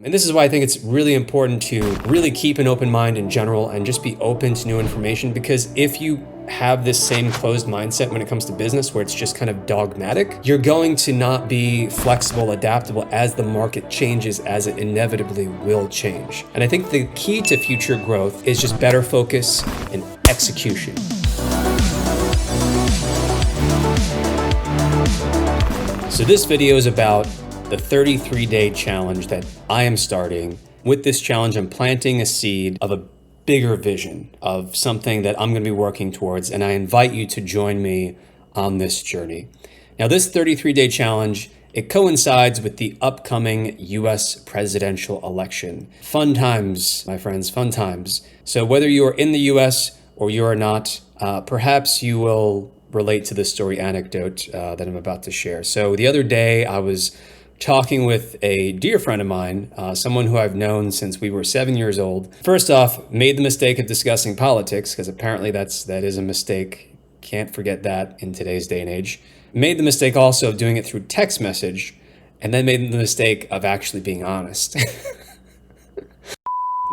And this is why I think it's really important to really keep an open mind in general and just be open to new information, because if you have this same closed mindset when it comes to business where it's just kind of dogmatic, you're going to not be flexible, adaptable as the market changes, as it inevitably will change. And I think the key to future growth is just better focus and execution. So this video is about the 33-day challenge that I am starting. With this challenge, I'm planting a seed of a bigger vision of something that I'm going to be working towards, and I invite you to join me on this journey. Now, this 33-day challenge, it coincides with the upcoming US presidential election. Fun times, my friends, fun times. So whether you are in the US or you are not, perhaps you will relate to this story anecdote that I'm about to share. So the other day, I was talking with a dear friend of mine, someone who I've known since we were 7 years old. First off, made the mistake of discussing politics, because apparently that is a mistake. Can't forget that in today's day and age. Made the mistake also of doing it through text message, and then made the mistake of actually being honest.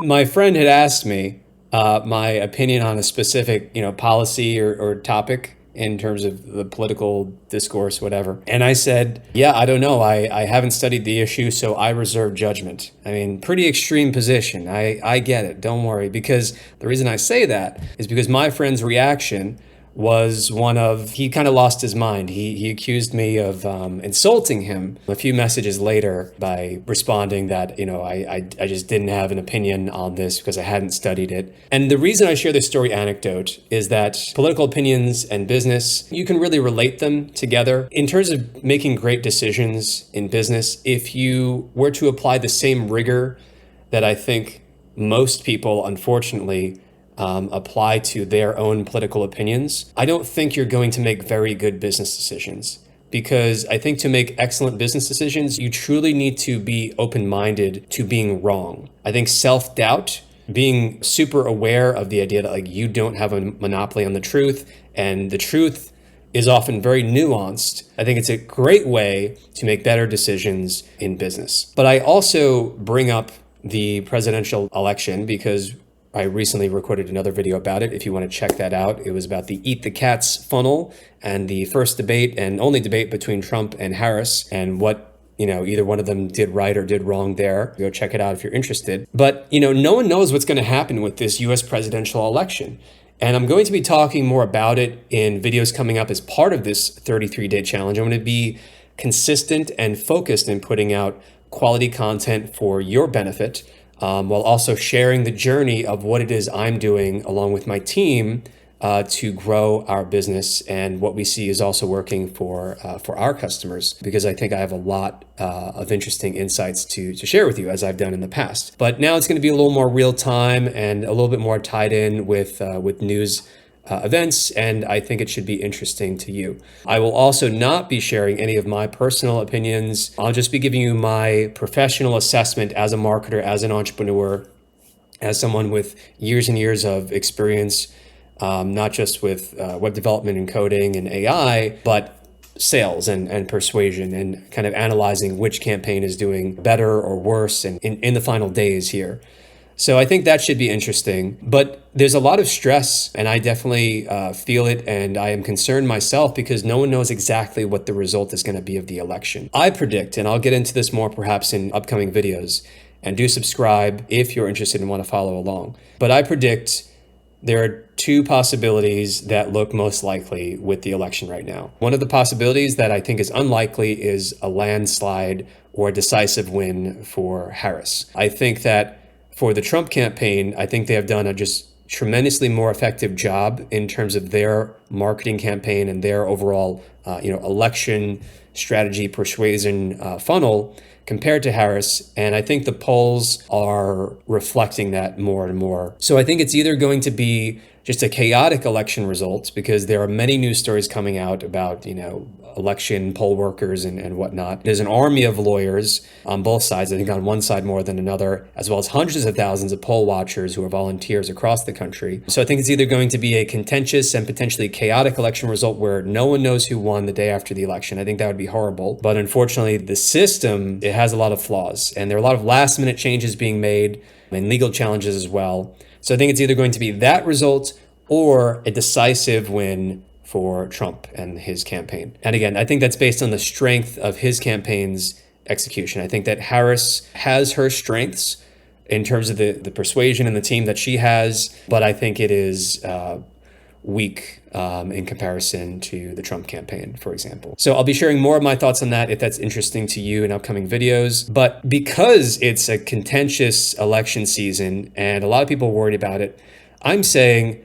My friend had asked me my opinion on a specific, policy or topic in terms of the political discourse, whatever. And I said, yeah, I don't know. I haven't studied the issue, so I reserve judgment. I mean, pretty extreme position. I get it. Don't worry. Because the reason I say that is because my friend's reaction was one of, he kind of lost his mind. He accused me of insulting him a few messages later by responding that, I just didn't have an opinion on this because I hadn't studied it. And the reason I share this story anecdote is that political opinions and business, you can really relate them together. In terms of making great decisions in business, if you were to apply the same rigor that I think most people, unfortunately, apply to their own political opinions, I don't think you're going to make very good business decisions. Because I think to make excellent business decisions, you truly need to be open-minded to being wrong. I think self-doubt, being super aware of the idea that you don't have a monopoly on the truth, and the truth is often very nuanced. I think it's a great way to make better decisions in business. But I also bring up the presidential election because I recently recorded another video about it. If you want to check that out, it was about the Eat the Cats funnel and the first debate and only debate between Trump and Harris, and what, either one of them did right or did wrong there. Go check it out if you're interested. But, no one knows what's going to happen with this US presidential election. And I'm going to be talking more about it in videos coming up as part of this 33-day challenge. I'm going to be consistent and focused in putting out quality content for your benefit, while also sharing the journey of what it is I'm doing along with my team to grow our business, and what we see is also working for our customers, because I think I have a lot of interesting insights to share with you, as I've done in the past. But now it's going to be a little more real time and a little bit more tied in with news events, and I think it should be interesting to you. I will also not be sharing any of my personal opinions. I'll just be giving you my professional assessment as a marketer, as an entrepreneur, as someone with years and years of experience, not just with web development and coding and AI, but sales and persuasion, and kind of analyzing which campaign is doing better or worse and in the final days here. So I think that should be interesting, but there's a lot of stress, and I definitely feel it, and I am concerned myself because no one knows exactly what the result is going to be of the election. I predict, and I'll get into this more perhaps in upcoming videos, and do subscribe if you're interested and want to follow along. But I predict there are two possibilities that look most likely with the election right now. One of the possibilities that I think is unlikely is a landslide or a decisive win for Harris. I think that for the Trump campaign, I think they have done a just tremendously more effective job in terms of their marketing campaign and their overall, election strategy persuasion funnel compared to Harris. And I think the polls are reflecting that more and more. So I think it's either going to be just a chaotic election result, because there are many news stories coming out about, election poll workers and whatnot. There's an army of lawyers on both sides, I think on one side more than another, as well as hundreds of thousands of poll watchers who are volunteers across the country. So I think it's either going to be a contentious and potentially chaotic election result where no one knows who won the day after the election. I think that would be horrible. But unfortunately, the system, it has a lot of flaws, and there are a lot of last minute changes being made and legal challenges as well. So I think it's either going to be that result or a decisive win for Trump and his campaign. And again, I think that's based on the strength of his campaign's execution. I think that Harris has her strengths in terms of the persuasion and the team that she has, but I think it is weak in comparison to the Trump campaign, for example. So I'll be sharing more of my thoughts on that if that's interesting to you in upcoming videos. But because it's a contentious election season and a lot of people are worried about it, I'm saying,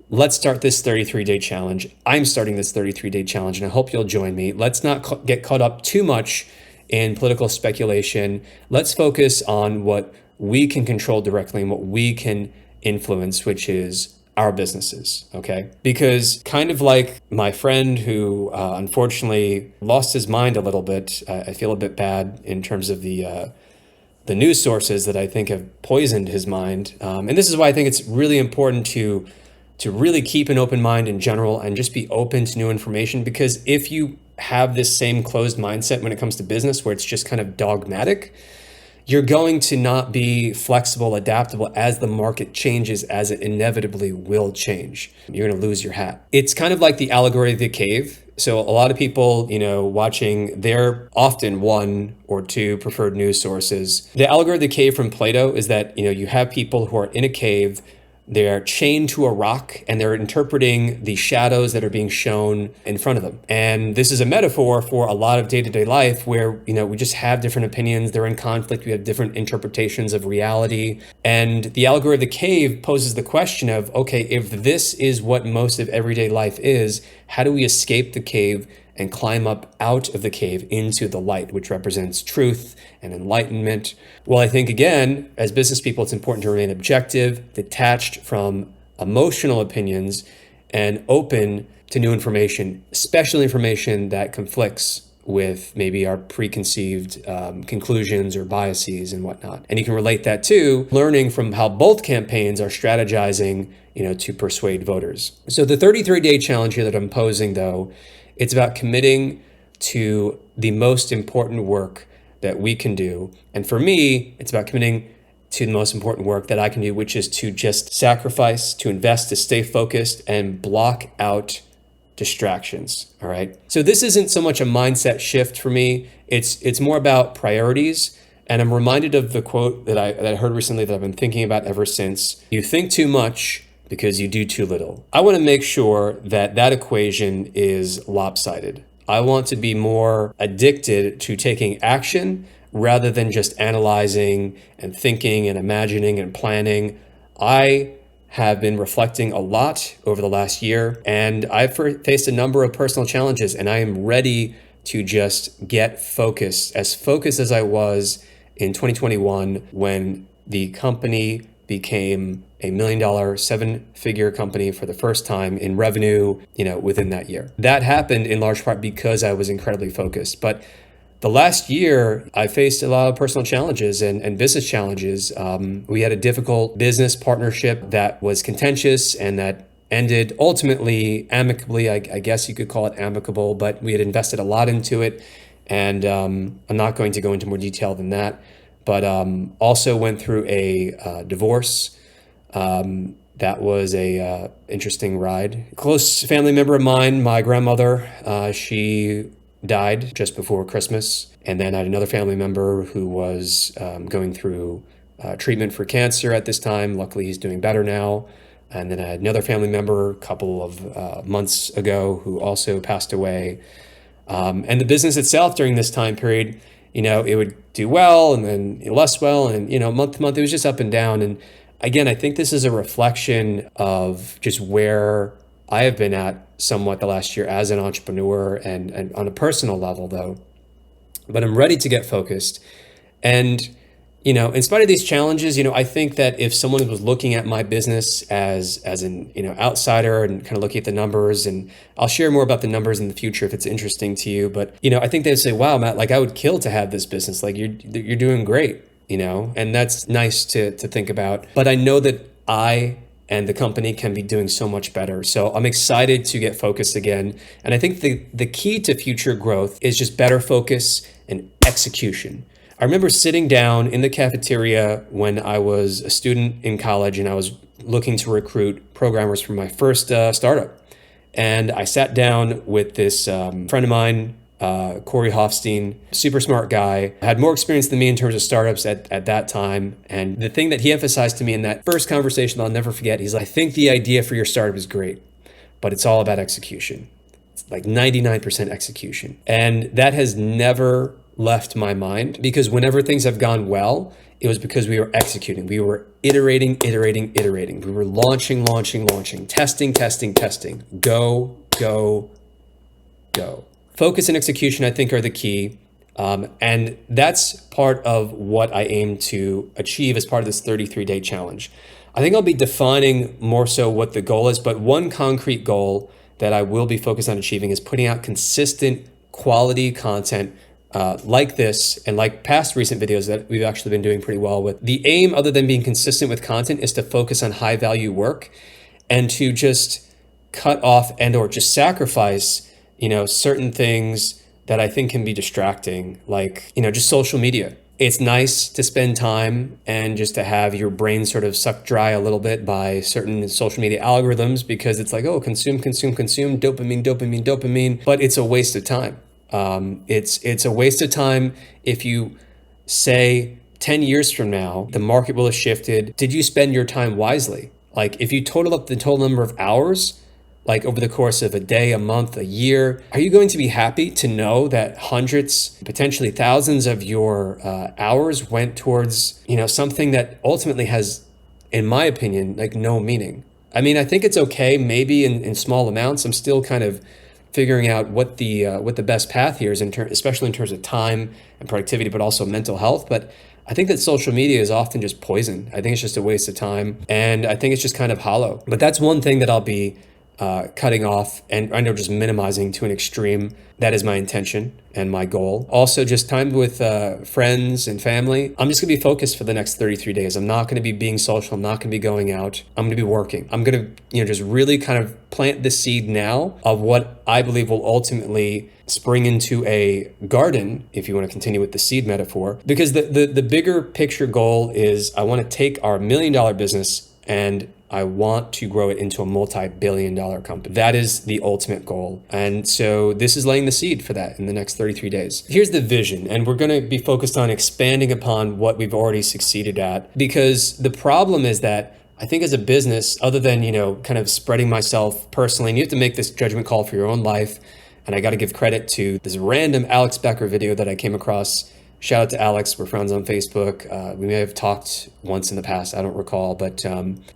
let's start this 33-day challenge. I'm starting this 33-day challenge, and I hope you'll join me. Let's not get caught up too much in political speculation. Let's focus on what we can control directly and what we can influence, which is our businesses, okay? Because kind of like my friend who unfortunately lost his mind a little bit, I feel a bit bad in terms of the news sources that I think have poisoned his mind. And this is why I think it's really important to really keep an open mind in general and just be open to new information. Because if you have this same closed mindset when it comes to business, where it's just kind of dogmatic, you're going to not be flexible, adaptable as the market changes, as it inevitably will change. You're going to lose your hat. It's kind of like the allegory of the cave. So a lot of people, watching their often one or two preferred news sources. The allegory of the cave from Plato is that, you have people who are in a cave. They're chained to a rock and they're interpreting the shadows that are being shown in front of them. And this is a metaphor for a lot of day-to-day life where, we just have different opinions. They're in conflict. We have different interpretations of reality. And the allegory of the cave poses the question of, okay, if this is what most of everyday life is, how do we escape the cave and climb up out of the cave into the light, which represents truth and enlightenment? Well, I think, again, as business people, it's important to remain objective, detached from emotional opinions, and open to new information, especially information that conflicts with maybe our preconceived conclusions or biases and whatnot. And you can relate that to learning from how both campaigns are strategizing, to persuade voters. So the 33-day challenge here that I'm posing, though, it's about committing to the most important work that we can do. And for me, it's about committing to the most important work that I can do, which is to just sacrifice, to invest, to stay focused and block out distractions. All right. So this isn't so much a mindset shift for me. It's more about priorities. And I'm reminded of the quote that I heard recently that I've been thinking about ever since. You think too much because you do too little. I want to make sure that equation is lopsided. I want to be more addicted to taking action rather than just analyzing and thinking and imagining and planning. I have been reflecting a lot over the last year, and I've faced a number of personal challenges, and I am ready to just get focused as I was in 2021 when the company became a $1 million, 7-figure company for the first time in revenue, within that year. That happened in large part because I was incredibly focused. But the last year, I faced a lot of personal challenges and business challenges. We had a difficult business partnership that was contentious and that ended ultimately amicably. I guess you could call it amicable, but we had invested a lot into it. And I'm not going to go into more detail than that, but also went through a divorce. That was a interesting ride. A close family member of mine, my grandmother, she died just before Christmas. And then I had another family member who was going through treatment for cancer at this time. Luckily, he's doing better now. And then I had another family member a couple of months ago who also passed away. And the business itself during this time period, it would do well and then less well. And, month to month, it was just up and down. And again, I think this is a reflection of just where I have been at somewhat the last year as an entrepreneur and on a personal level, though. But I'm ready to get focused. And, in spite of these challenges, I think that if someone was looking at my business as an, outsider and kind of looking at the numbers, and I'll share more about the numbers in the future if it's interesting to you, but, I think they'd say, wow, Matt, like I would kill to have this business. Like you're doing great, and that's nice to think about. But I know that I and the company can be doing so much better. So I'm excited to get focused again. And I think the key to future growth is just better focus and execution. I remember sitting down in the cafeteria when I was a student in college and I was looking to recruit programmers for my first startup. And I sat down with this friend of mine, Corey Hoffstein, super smart guy, had more experience than me in terms of startups at that time. And the thing that he emphasized to me in that first conversation that I'll never forget, he's like, I think the idea for your startup is great, but it's all about execution. It's like 99% execution. And that has never left my mind, because whenever things have gone well, it was because we were executing. We were iterating. We were launching, testing. Go. Focus and execution, I think, are the key. And that's part of what I aim to achieve as part of this 33-day challenge. I think I'll be defining more so what the goal is, but one concrete goal that I will be focused on achieving is putting out consistent quality content like this and like past recent videos that we've actually been doing pretty well with. The aim, other than being consistent with content, is to focus on high value work and to just cut off and or just sacrifice, certain things that I think can be distracting, like, just social media. It's nice to spend time and just to have your brain sort of sucked dry a little bit by certain social media algorithms, because it's like, oh, consume, dopamine, but it's a waste of time. It's a waste of time if you say 10 years from now, the market will have shifted. Did you spend your time wisely? Like if you total up the total number of hours, like over the course of a day, a month, a year, are you going to be happy to know that hundreds, potentially thousands of your hours went towards, something that ultimately has, in my opinion, like no meaning? I mean, I think it's okay, maybe in small amounts. I'm still kind of figuring out what the best path here is, especially in terms of time and productivity, but also mental health. But I think that social media is often just poison. I think it's just a waste of time, and I think it's just kind of hollow. But that's one thing that I'll be cutting off, and I know just minimizing to an extreme. That is my intention and my goal. Also, just time with friends and family. I'm just gonna be focused for the next 33 days. I'm not gonna be being social. I'm not gonna be going out. I'm gonna be working. I'm gonna, just really kind of plant the seed now of what I believe will ultimately spring into a garden, if you want to continue with the seed metaphor. Because the bigger picture goal is I want to take our $1 million business and I want to grow it into a multi-billion-dollar company. That is the ultimate goal. And so this is laying the seed for that in the next 33 days. Here's the vision, and we're going to be focused on expanding upon what we've already succeeded at, because the problem is that I think as a business, other than, kind of spreading myself personally, and you have to make this judgment call for your own life. And I got to give credit to this random Alex Becker video that I came across. Shout out to Alex. We're friends on Facebook. We may have talked once in the past. I don't recall, but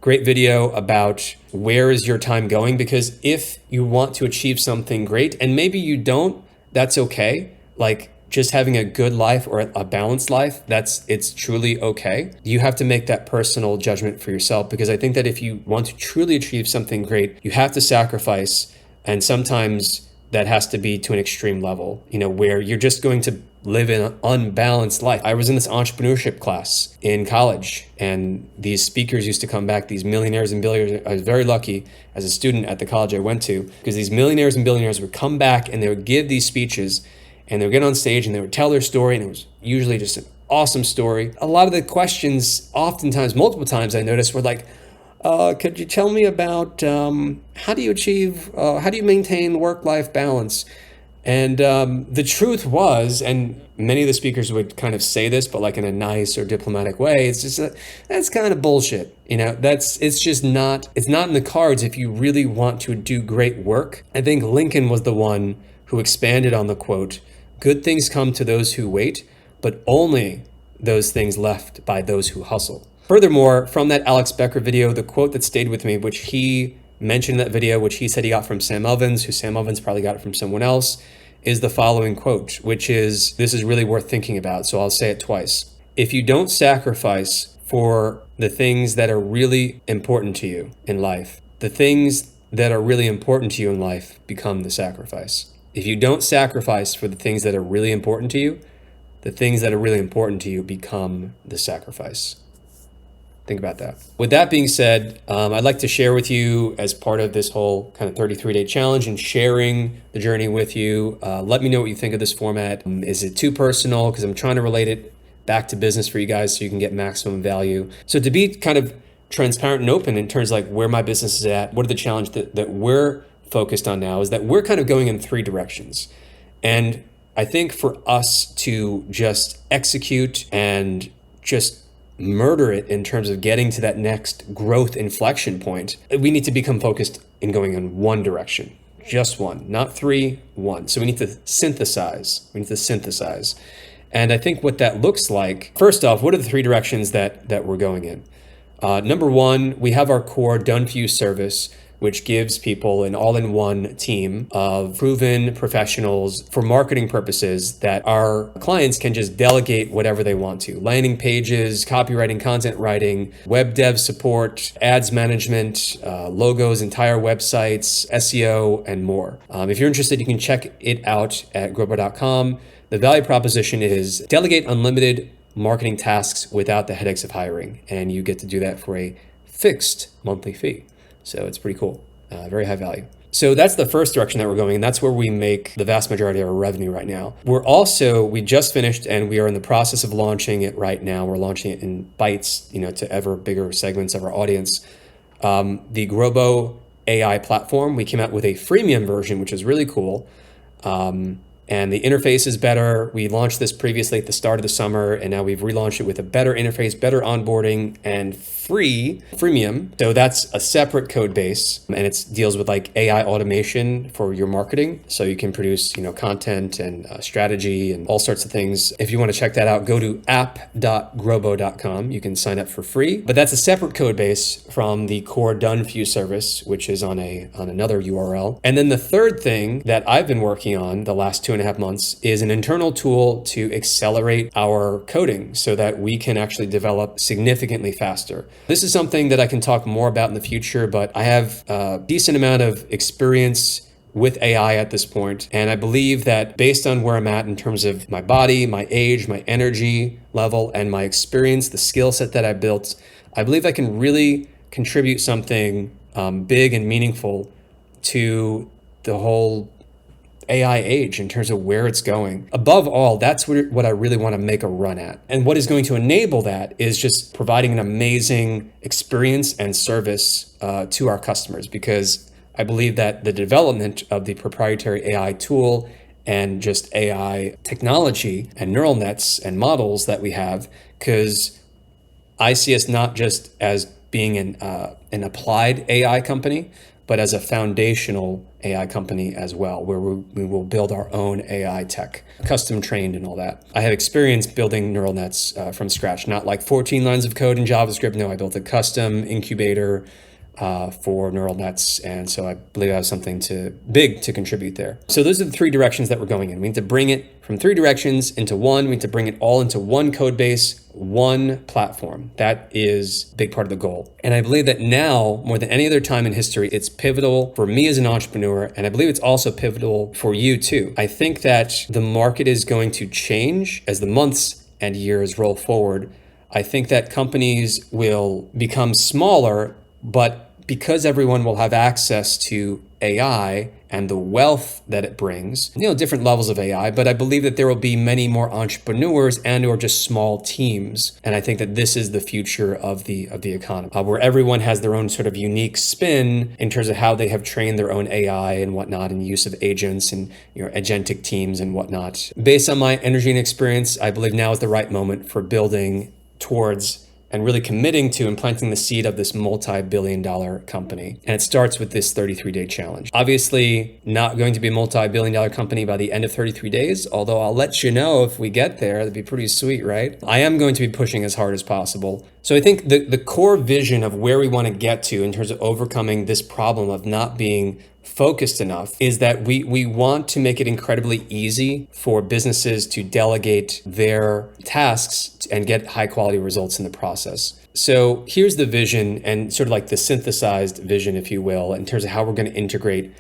great video about where is your time going? Because if you want to achieve something great, and maybe you don't, that's okay. Like just having a good life or a balanced life, it's truly okay. You have to make that personal judgment for yourself, because I think that if you want to truly achieve something great, you have to sacrifice. And sometimes that has to be to an extreme level, where you're just going to live in an unbalanced life. I was in this entrepreneurship class in college, and these speakers used to come back, these millionaires and billionaires. I was very lucky as a student at the college I went to, because these millionaires and billionaires would come back and they would give these speeches, and they would get on stage and they would tell their story, and it was usually just an awesome story. A lot of the questions, oftentimes, multiple times I noticed, were like, could you tell me about how do you maintain work-life balance? And the truth was, and many of the speakers would kind of say this, but like in a nice or diplomatic way, it's just that's kind of bullshit. It's not in the cards if you really want to do great work. I think Lincoln was the one who expanded on the quote, "Good things come to those who wait, but only those things left by those who hustle." Furthermore, from that Alex Becker video, the quote that stayed with me, which he mentioned in that video, which he said he got from Sam Ovens, who Sam Ovens probably got it from someone else, is the following quote, which is, this is really worth thinking about, so I'll say it twice. if you don't sacrifice for the things that are really important to you in life, the things that are really important to you in life become the sacrifice. If you don't sacrifice for the things that are really important to you, the things that are really important to you become the sacrifice. Think about that. With that being said, I'd like to share with you as part of this whole kind of 33-day challenge and sharing the journey with you. Let me know what you think of this format. Is it too personal? Because I'm trying to relate it back to business for you guys so you can get maximum value. So to be kind of transparent and open in terms of like where my business is at, what are the challenges that we're focused on now is that we're kind of going in 3 directions. And I think for us to just execute and just murder it in terms of getting to that next growth inflection point, we need to become focused in going in one direction, just one, not 3, 1. So we need to synthesize. And I think what that looks like, first off, what are the 3 directions that we're going in? Number 1, we have our core done for you service, which gives people an all-in-one team of proven professionals for marketing purposes that our clients can just delegate whatever they want to. Landing pages, copywriting, content writing, web dev support, ads management, logos, entire websites, SEO, and more. If you're interested, you can check it out at growbo.com. The value proposition is delegate unlimited marketing tasks without the headaches of hiring, and you get to do that for a fixed monthly fee. So it's pretty cool, very high value. So that's the first direction that we're going, and that's where we make the vast majority of our revenue right now. We just finished and we are in the process of launching it right now. We're launching it in bites, to ever bigger segments of our audience. The Growbo AI platform, we came out with a freemium version, which is really cool. And the interface is better. We launched this previously at the start of the summer, and now we've relaunched it with a better interface, better onboarding, and freemium. So that's a separate code base, and it deals with like AI automation for your marketing. So you can produce, content and strategy and all sorts of things. If you want to check that out, go to app.growbo.com. You can sign up for free, but that's a separate code base from the core done for you service, which is on another URL. And then the third thing that I've been working on the last 2.5 months is an internal tool to accelerate our coding so that we can actually develop significantly faster. This is something that I can talk more about in the future, but I have a decent amount of experience with AI at this point. And I believe that based on where I'm at in terms of my body, my age, my energy level, and my experience, the skill set that I built, I believe I can really contribute something big and meaningful to the whole AI age in terms of where it's going. Above all, that's what I really want to make a run at. And what is going to enable that is just providing an amazing experience and service to our customers, because I believe that the development of the proprietary AI tool and just AI technology and neural nets and models that we have, because I see us not just as being an applied AI company, but as a foundational AI company as well, where we will build our own AI tech, custom trained and all that. I have experience building neural nets from scratch, not like 14 lines of code in JavaScript. No, I built a custom incubator for neural nets. And so I believe I have something big to contribute there. So those are the 3 directions that we're going in. We need to bring it from 3 directions into one. We need to bring it all into one code base, one platform. That is a big part of the goal. And I believe that now, more than any other time in history, it's pivotal for me as an entrepreneur. And I believe it's also pivotal for you too. I think that the market is going to change as the months and years roll forward. I think that companies will become smaller, but because everyone will have access to AI and the wealth that it brings, different levels of AI, but I believe that there will be many more entrepreneurs and or just small teams. And I think that this is the future of the economy, where everyone has their own sort of unique spin in terms of how they have trained their own AI and whatnot, and use of agents and agentic teams and whatnot. Based on my energy and experience, I believe now is the right moment for building towards and really committing to and planting the seed of this multi-billion-dollar company. And it starts with this 33-day challenge. Obviously, not going to be a multi-billion-dollar company by the end of 33 days, although I'll let you know if we get there. That'd be pretty sweet, right? I am going to be pushing as hard as possible. So I think the core vision of where we want to get to in terms of overcoming this problem of not being focused enough is that we want to make it incredibly easy for businesses to delegate their tasks and get high quality results in the process. So here's the vision, and sort of like the synthesized vision, if you will, in terms of how we're going to integrate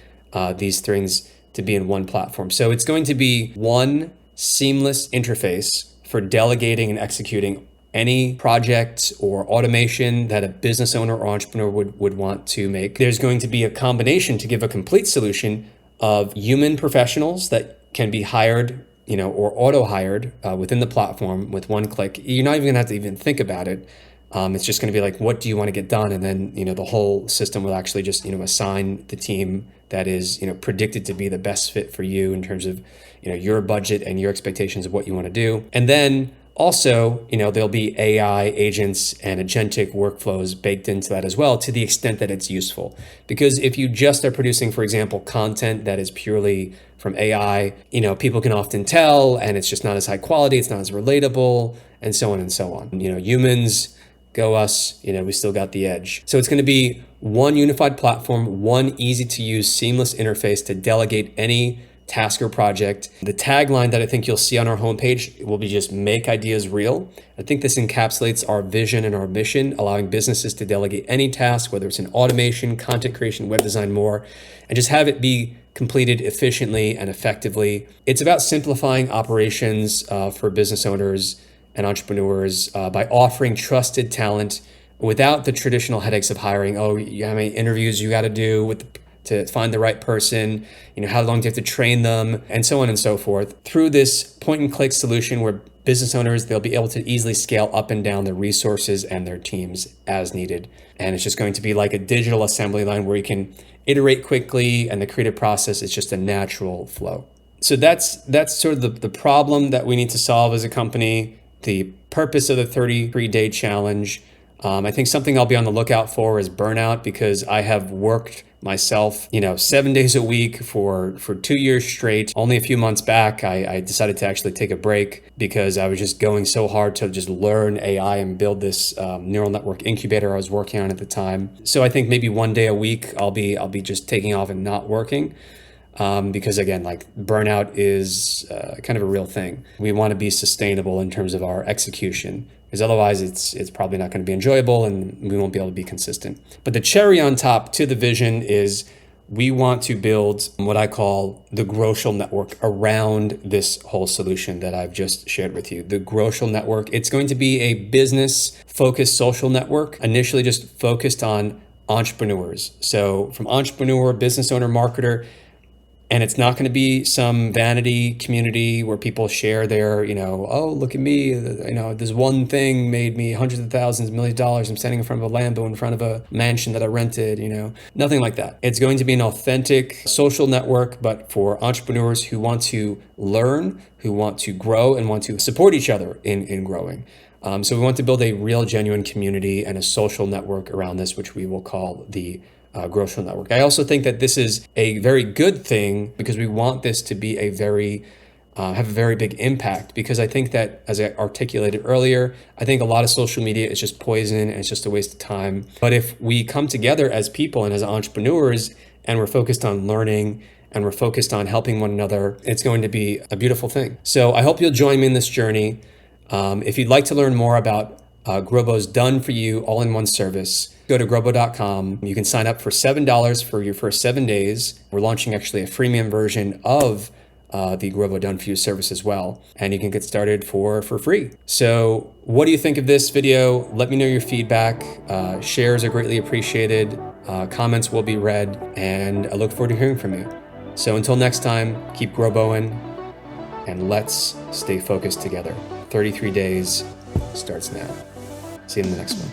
these things to be in one platform. So it's going to be one seamless interface for delegating and executing any project or automation that a business owner or entrepreneur would want to make. There's going to be a combination to give a complete solution of human professionals that can be hired, or auto-hired within the platform with one click. You're not even going to have to even think about it. It's just going to be like, what do you want to get done? And then, the whole system will actually just, assign the team that is, predicted to be the best fit for you in terms of, your budget and your expectations of what you want to do. And then also, there'll be AI agents and agentic workflows baked into that as well, to the extent that it's useful. Because if you just are producing, for example, content that is purely from AI, people can often tell, and it's just not as high quality, it's not as relatable, and so on and so on. Humans, go us, we still got the edge. So it's going to be one unified platform, one easy to use, seamless interface to delegate any task or project. The tagline that I think you'll see on our homepage will be just make ideas real. I think this encapsulates our vision and our mission, allowing businesses to delegate any task, whether it's in automation, content creation, web design, more, and just have it be completed efficiently and effectively. It's about simplifying operations for business owners and entrepreneurs by offering trusted talent without the traditional headaches of hiring. How many interviews you got to do to find the right person, how long do you have to train them, and so on and so forth. Through this point and click solution where business owners, they'll be able to easily scale up and down their resources and their teams as needed. And it's just going to be like a digital assembly line where you can iterate quickly, and the creative process is just a natural flow. So that's sort of the problem that we need to solve as a company, the purpose of the 33-day challenge. I think something I'll be on the lookout for is burnout, because I have worked myself, 7 days a week for 2 years straight. Only a few months back, I decided to actually take a break because I was just going so hard to just learn AI and build this neural network incubator I was working on at the time. So I think maybe 1 day a week I'll be just taking off and not working. Because again, like burnout is kind of a real thing. We want to be sustainable in terms of our execution, because otherwise it's probably not going to be enjoyable and we won't be able to be consistent. But the cherry on top to the vision is we want to build what I call the Grotial network around this whole solution that I've just shared with you. The Grotial network, it's going to be a business-focused social network, initially just focused on entrepreneurs. So from entrepreneur, business owner, marketer. And it's not going to be some vanity community where people share their, oh, look at me, this one thing made me hundreds of thousands, millions of dollars. I'm standing in front of a Lambo, in front of a mansion that I rented, nothing like that. It's going to be an authentic social network, but for entrepreneurs who want to learn, who want to grow, and want to support each other in growing. So we want to build a real, genuine community and a social network around this, which we will call the Grotial network. I also think that this is a very good thing, because we want this to be have a very big impact, because I think that, as I articulated earlier, I think a lot of social media is just poison and it's just a waste of time. But if we come together as people and as entrepreneurs, and we're focused on learning and we're focused on helping one another, it's going to be a beautiful thing. So I hope you'll join me in this journey. If you'd like to learn more about Grobo's done-for-you all-in-one service, go to grobo.com. You can sign up for $7 for your first 7 days. We're launching actually a freemium version of the Grobo done-for-you service as well, and you can get started for free. So what do you think of this video? Let me know your feedback. Shares are greatly appreciated. Comments will be read, and I look forward to hearing from you. So until next time, keep Groboing, and let's stay focused together. 33 days starts now. See you in the next one.